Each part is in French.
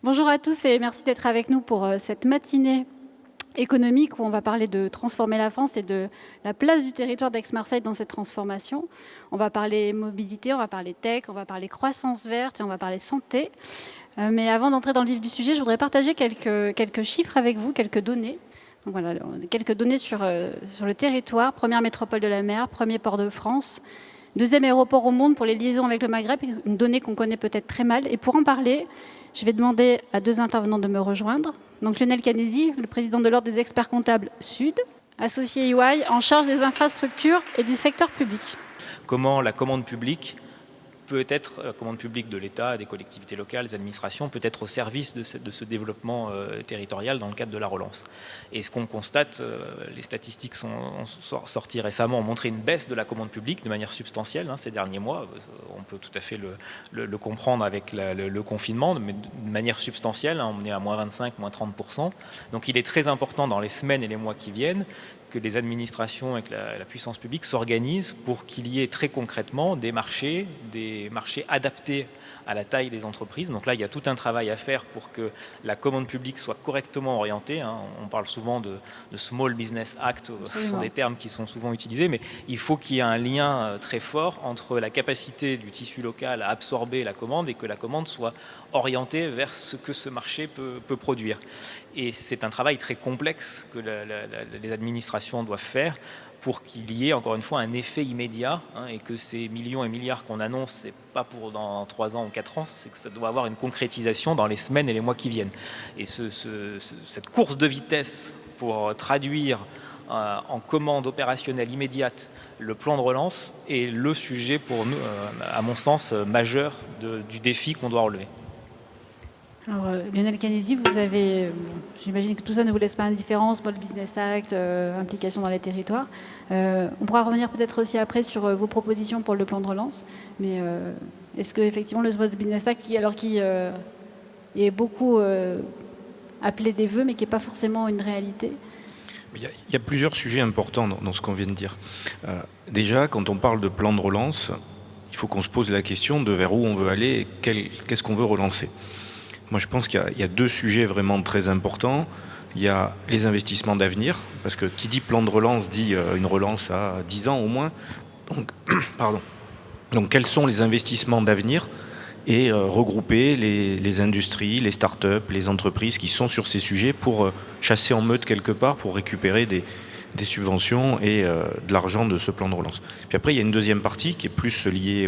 Bonjour à tous et merci d'être avec nous pour cette matinée économique où on va parler de transformer la France et de la place du territoire d'Aix-Marseille dans cette transformation. On va parler mobilité, on va parler tech, on va parler croissance verte et on va parler santé. Mais avant d'entrer dans le vif du sujet, je voudrais partager quelques chiffres avec vous, quelques données. Donc voilà, quelques données sur le territoire. Première métropole de la mer, premier port de France, deuxième aéroport au monde pour les liaisons avec le Maghreb, une donnée qu'on connaît peut-être très mal. Et pour en parler, je vais demander à deux intervenants de me rejoindre. Donc Lionel Canesi, le président de l'Ordre des experts comptables Sud, associé EY, en charge des infrastructures et du secteur public. Comment la commande publique peut être, la commande publique de l'État, des collectivités locales, des administrations, peut être au service de ce développement territorial dans le cadre de la relance. Et ce qu'on constate, les statistiques sont sorties récemment, ont montré une baisse de la commande publique de manière substantielle ces derniers mois. On peut tout à fait le comprendre avec le confinement, mais de manière substantielle, on est à moins 25, moins 30%. Donc il est très important dans les semaines et les mois qui viennent que les administrations et que la puissance publique s'organisent pour qu'il y ait très concrètement des marchés adaptés à la taille des entreprises. Donc là, il y a tout un travail à faire pour que la commande publique soit correctement orientée. On parle souvent de Small Business Act, ce sont des termes qui sont souvent utilisés, mais il faut qu'il y ait un lien très fort entre la capacité du tissu local à absorber la commande et que la commande soit orientée vers ce que ce marché peut produire. Et c'est un travail très complexe que les administrations doivent faire pour qu'il y ait encore une fois un effet immédiat et que ces millions et milliards qu'on annonce, ce n'est pas pour dans 3 ans ou 4 ans, c'est que ça doit avoir une concrétisation dans les semaines et les mois qui viennent. Et cette course de vitesse pour traduire en commande opérationnelle immédiate le plan de relance est le sujet pour nous, à mon sens, majeur du défi qu'on doit relever. Alors, Lionel Canesi, vous avez, j'imagine que tout ça ne vous laisse pas indifférent, Small Business Act, implication dans les territoires. On pourra revenir peut-être aussi après sur vos propositions pour le plan de relance. Mais est-ce qu'effectivement le Small Business Act, qui est beaucoup appelé des vœux, mais qui n'est pas forcément une réalité? Il y a plusieurs sujets importants dans ce qu'on vient de dire. Déjà, quand on parle de plan de relance, il faut qu'on se pose la question de vers où on veut aller et qu'est-ce qu'on veut relancer. Moi, je pense qu'il y a 2 sujets vraiment très importants. Il y a les investissements d'avenir, parce que qui dit plan de relance dit une relance à 10 ans au moins. Donc quels sont les investissements d'avenir et regrouper les industries, les start-up, les entreprises qui sont sur ces sujets pour chasser en meute quelque part, pour récupérer des subventions et de l'argent de ce plan de relance. Puis après, il y a une deuxième partie qui est plus liée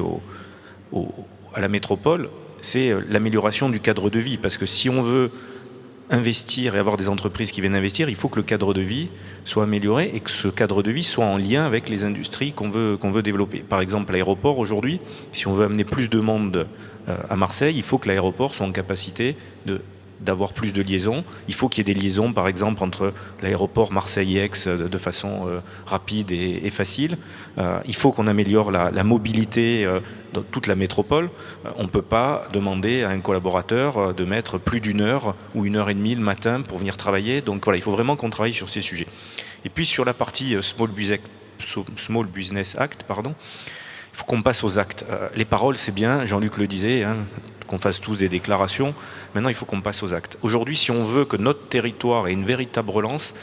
à la métropole, c'est l'amélioration du cadre de vie. Parce que si on veut investir et avoir des entreprises qui viennent investir, il faut que le cadre de vie soit amélioré et que ce cadre de vie soit en lien avec les industries qu'on veut développer. Par exemple, l'aéroport, aujourd'hui, si on veut amener plus de monde à Marseille, il faut que l'aéroport soit en capacité d'avoir plus de liaisons. Il faut qu'il y ait des liaisons, par exemple, entre l'aéroport Marseille-Aix de façon rapide et facile. Il faut qu'on améliore la mobilité dans toute la métropole. On ne peut pas demander à un collaborateur de mettre plus d'1 heure ou 1 heure et demie le matin pour venir travailler. Donc voilà, il faut vraiment qu'on travaille sur ces sujets. Et puis sur la partie Small Business Act, il faut qu'on passe aux actes. Les paroles, c'est bien, Jean-Luc le disait, qu'on fasse tous des déclarations. Maintenant, il faut qu'on passe aux actes. Aujourd'hui, si on veut que notre territoire ait une véritable relance,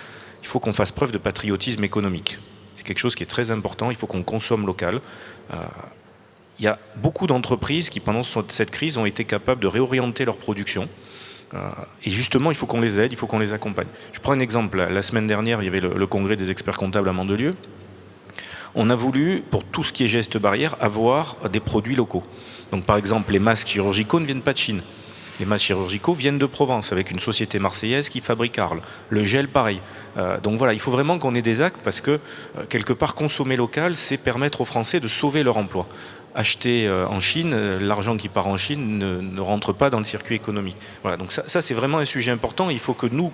il faut qu'on fasse preuve de patriotisme économique. C'est quelque chose qui est très important, il faut qu'on consomme local. Il y a beaucoup d'entreprises qui, pendant cette crise, ont été capables de réorienter leur production. Et justement, il faut qu'on les aide, il faut qu'on les accompagne. Je prends un exemple. La semaine dernière, il y avait le congrès des experts comptables à Mandelieu. On a voulu, pour tout ce qui est gestes barrières, avoir des produits locaux. Donc par exemple, les masques chirurgicaux ne viennent pas de Chine. Les masques chirurgicaux viennent de Provence, avec une société marseillaise qui fabrique Arles. Le gel, pareil. Donc voilà, il faut vraiment qu'on ait des actes, parce que, quelque part, consommer local, c'est permettre aux Français de sauver leur emploi. acheté en Chine, l'argent qui part en Chine ne rentre pas dans le circuit économique. Voilà, donc ça c'est vraiment un sujet important. Il faut que nous,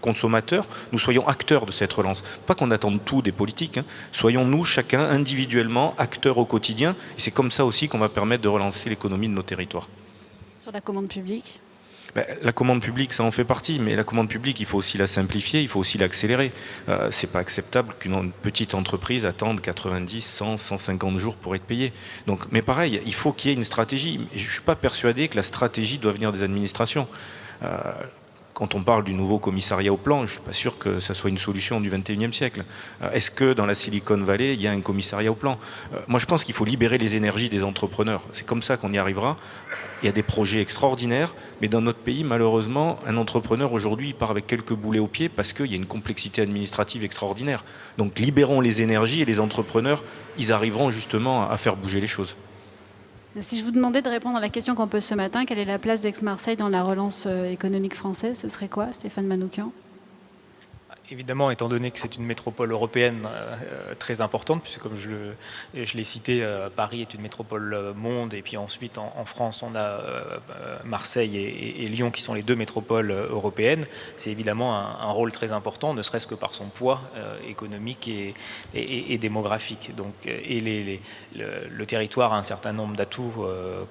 consommateurs, nous soyons acteurs de cette relance. Pas qu'on attende tout des politiques, hein. Soyons nous, chacun, individuellement, acteurs au quotidien. Et c'est comme ça aussi qu'on va permettre de relancer l'économie de nos territoires. Sur la commande publique ? La commande publique, ça en fait partie, mais la commande publique, il faut aussi la simplifier, il faut aussi l'accélérer. C'est pas acceptable qu'une petite entreprise attende 90, 100, 150 jours pour être payée. Donc, mais pareil, il faut qu'il y ait une stratégie. Je suis pas persuadé que la stratégie doit venir des administrations. Quand on parle du nouveau commissariat au plan, je ne suis pas sûr que ça soit une solution du XXIe siècle. Est-ce que dans la Silicon Valley, il y a un commissariat au plan ? Moi, je pense qu'il faut libérer les énergies des entrepreneurs. C'est comme ça qu'on y arrivera. Il y a des projets extraordinaires, mais dans notre pays, malheureusement, un entrepreneur aujourd'hui, il part avec quelques boulets aux pieds parce qu'il y a une complexité administrative extraordinaire. Donc, libérons les énergies et les entrepreneurs, ils arriveront justement à faire bouger les choses. Si je vous demandais de répondre à la question qu'on pose ce matin, quelle est la place d'Aix-Marseille dans la relance économique française, ce serait quoi, Stéphane Manoukian ? Évidemment, étant donné que c'est une métropole européenne très importante, puisque comme je l'ai cité, Paris est une métropole monde, et puis ensuite en France on a Marseille et Lyon qui sont les deux métropoles européennes, c'est évidemment un rôle très important, ne serait-ce que par son poids économique et démographique. Donc, et le territoire a un certain nombre d'atouts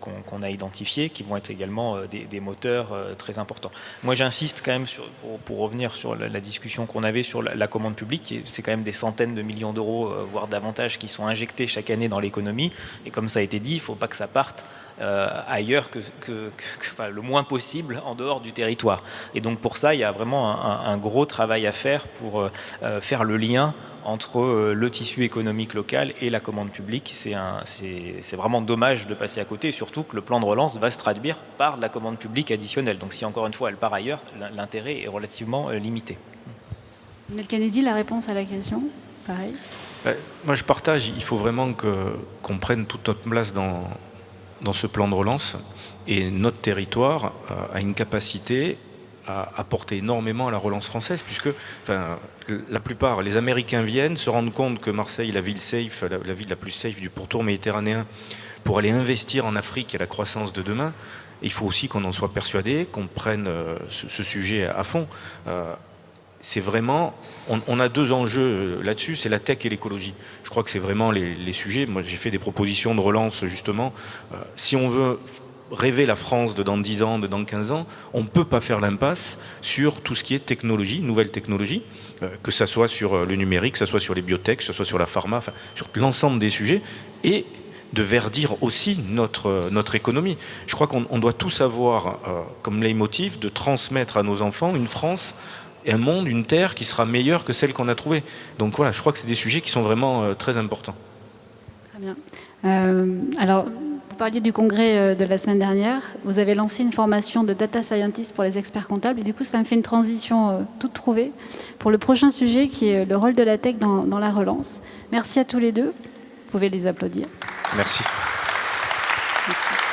qu'on a identifiés, qui vont être également des moteurs très importants. Moi j'insiste quand même, pour revenir sur la discussion qu'on avait sur la commande publique, c'est quand même des centaines de millions d'euros, voire davantage, qui sont injectés chaque année dans l'économie. Et comme ça a été dit, il ne faut pas que ça parte ailleurs enfin, le moins possible en dehors du territoire. Et donc pour ça, il y a vraiment un gros travail à faire pour faire le lien entre le tissu économique local et la commande publique. C'est vraiment dommage de passer à côté, surtout que le plan de relance va se traduire par de la commande publique additionnelle. Donc si encore une fois elle part ailleurs, l'intérêt est relativement limité. Nel Kennedy, la réponse à la question, pareil. Moi je partage, il faut vraiment qu'on prenne toute notre place dans ce plan de relance, et notre territoire a une capacité à apporter énormément à la relance française, puisque enfin, la plupart, les Américains viennent, se rendent compte que Marseille est la ville safe, la ville la plus safe du pourtour méditerranéen, pour aller investir en Afrique et la croissance de demain. Et il faut aussi qu'on en soit persuadé, qu'on prenne ce sujet à fond. C'est vraiment, on a deux enjeux là-dessus, c'est la tech et l'écologie. Je crois que c'est vraiment les sujets. Moi, j'ai fait des propositions de relance, justement. Si on veut rêver la France de dans 10 ans, de dans 15 ans, on ne peut pas faire l'impasse sur tout ce qui est technologie, nouvelles technologies, que ça soit sur le numérique, que ça soit sur les biotech, que ça soit sur la pharma, enfin, sur l'ensemble des sujets, et de verdir aussi notre économie. Je crois qu'on doit tous avoir comme leitmotiv de transmettre à nos enfants une France et un monde, une terre qui sera meilleure que celle qu'on a trouvée. Donc voilà, je crois que c'est des sujets qui sont vraiment très importants. Très bien. Alors, vous parliez du congrès de la semaine dernière. Vous avez lancé une formation de data scientist pour les experts comptables. Et du coup, ça me fait une transition toute trouvée pour le prochain sujet qui est le rôle de la tech dans la relance. Merci à tous les deux. Vous pouvez les applaudir. Merci. Merci.